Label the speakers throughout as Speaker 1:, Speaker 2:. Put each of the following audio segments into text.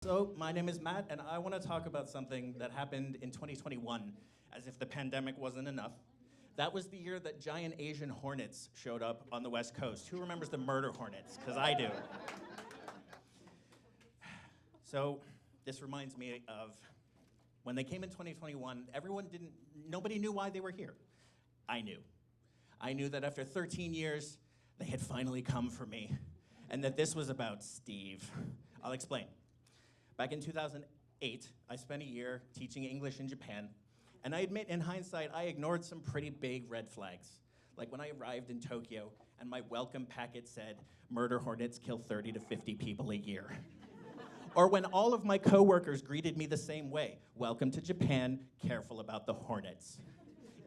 Speaker 1: So, my name is Matt, and I want to talk about something that happened in 2021, as if the pandemic wasn't enough. That was the year that giant Asian hornets showed up on the West Coast. Who remembers the murder hornets? Because I do. So, this reminds me of when they came in 2021, nobody knew why they were here. I knew. I knew that after 13 years, they had finally come for me, and that this was about Steve. I'll explain. Back in 2008, I spent a year teaching English in Japan, and I admit, in hindsight, I ignored some pretty big red flags. Like when I arrived in Tokyo, and my welcome packet said, "Murder hornets kill 30 to 50 people a year." Or when all of my coworkers greeted me the same way, "Welcome to Japan, careful about the hornets.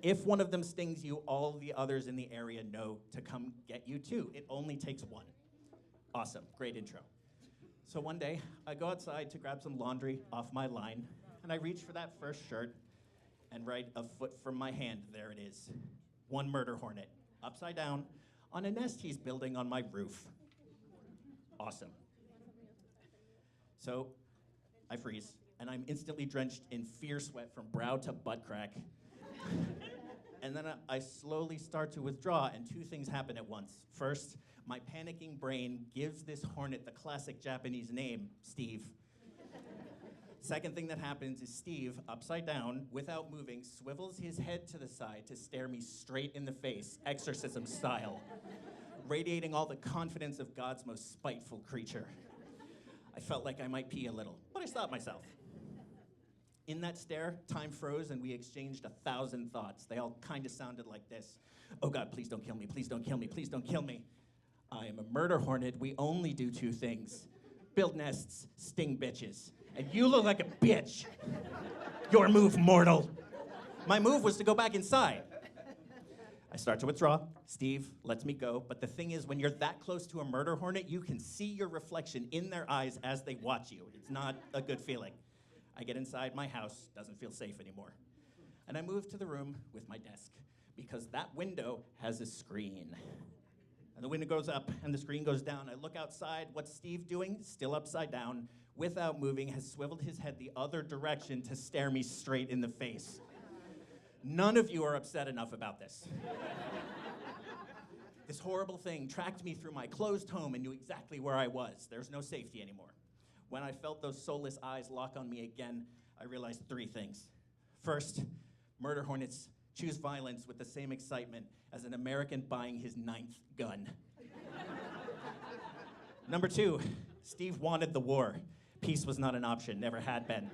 Speaker 1: If one of them stings you, all the others in the area know to come get you too. It only takes one." Awesome, great intro. So one day, I go outside to grab some laundry off my line, and I reach for that first shirt, and right a foot from my hand, there it is. One murder hornet, upside down, on a nest he's building on my roof. Awesome. So I freeze, and I'm instantly drenched in fierce sweat from brow to butt crack. And then I slowly start to withdraw, and two things happen at once. First, my panicking brain gives this hornet the classic Japanese name, Steve. Second thing that happens is Steve, upside down, without moving, swivels his head to the side to stare me straight in the face, exorcism style, radiating all the confidence of God's most spiteful creature. I felt like I might pee a little, but I stopped myself. In that stare, time froze, and we exchanged 1,000 thoughts. They all kind of sounded like this. "Oh God, please don't kill me, please don't kill me, please don't kill me. I am a murder hornet. We only do two things: build nests, sting bitches. And you look like a bitch. Your move, mortal." My move was to go back inside. I start to withdraw. Steve lets me go, but the thing is, when you're that close to a murder hornet, you can see your reflection in their eyes as they watch you. It's not a good feeling. I get inside my house, doesn't feel safe anymore. And I move to the room with my desk, because that window has a screen. And the window goes up and the screen goes down. I look outside. What's Steve doing? Still upside down, without moving, has swiveled his head the other direction to stare me straight in the face. None of you are upset enough about this. This horrible thing tracked me through my closed home and knew exactly where I was. There's no safety anymore. When I felt those soulless eyes lock on me again, I realized three things. First, murder hornets choose violence with the same excitement as an American buying his 9th gun. Number two, Steve wanted the war. Peace was not an option, never had been.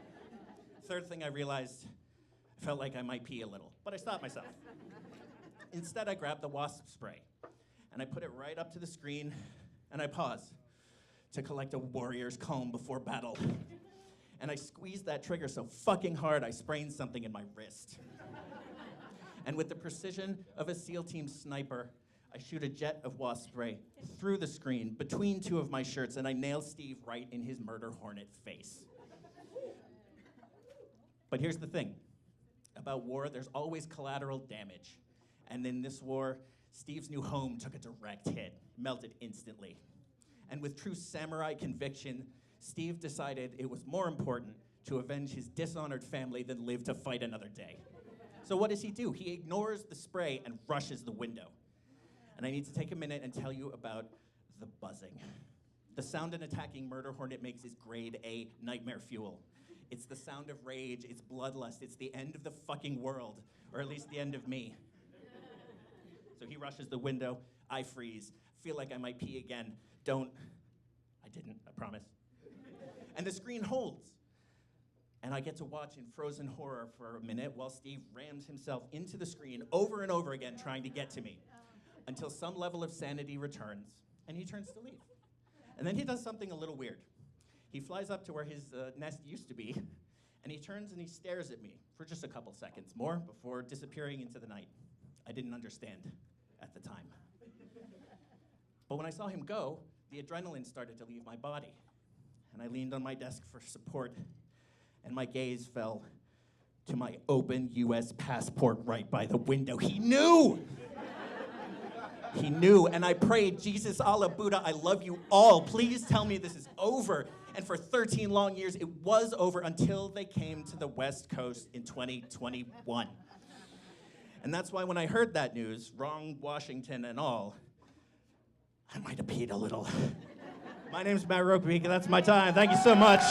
Speaker 1: Third thing I realized, I felt like I might pee a little, but I stopped myself. Instead, I grabbed the wasp spray, and I put it right up to the screen, and I paused to collect a warrior's calm before battle. And I squeezed that trigger so fucking hard I sprained something in my wrist. And with the precision of a SEAL team sniper, I shoot a jet of wasp spray through the screen between two of my shirts, and I nail Steve right in his murder hornet face. But here's the thing. About war, there's always collateral damage. And in this war, Steve's new home took a direct hit, melted instantly. And with true samurai conviction, Steve decided it was more important to avenge his dishonored family than live to fight another day. So what does he do? He ignores the spray and rushes the window. And I need to take a minute and tell you about the buzzing. The sound an attacking murder hornet makes is grade A nightmare fuel. It's the sound of rage, it's bloodlust, it's the end of the fucking world, or at least the end of me. So he rushes the window, I freeze, feel like I might pee again. I didn't, I promise. And the screen holds. And I get to watch in frozen horror for a minute while Steve rams himself into the screen over and over again trying to get to me, until some level of sanity returns, and he turns to leave. And then he does something a little weird. He flies up to where his nest used to be, and he turns and he stares at me for just a couple seconds more before disappearing into the night. I didn't understand at the time. But when I saw him go, the adrenaline started to leave my body, and I leaned on my desk for support, and my gaze fell to my open US passport right by the window. He knew! He knew, and I prayed, "Jesus, Allah, Buddha, I love you all. Please tell me this is over." And for 13 long years, it was over until they came to the West Coast in 2021. And that's why when I heard that news, wrong Washington and all, I might have peed a little. My name's Matt Ropeik, and that's my time. Thank you so much.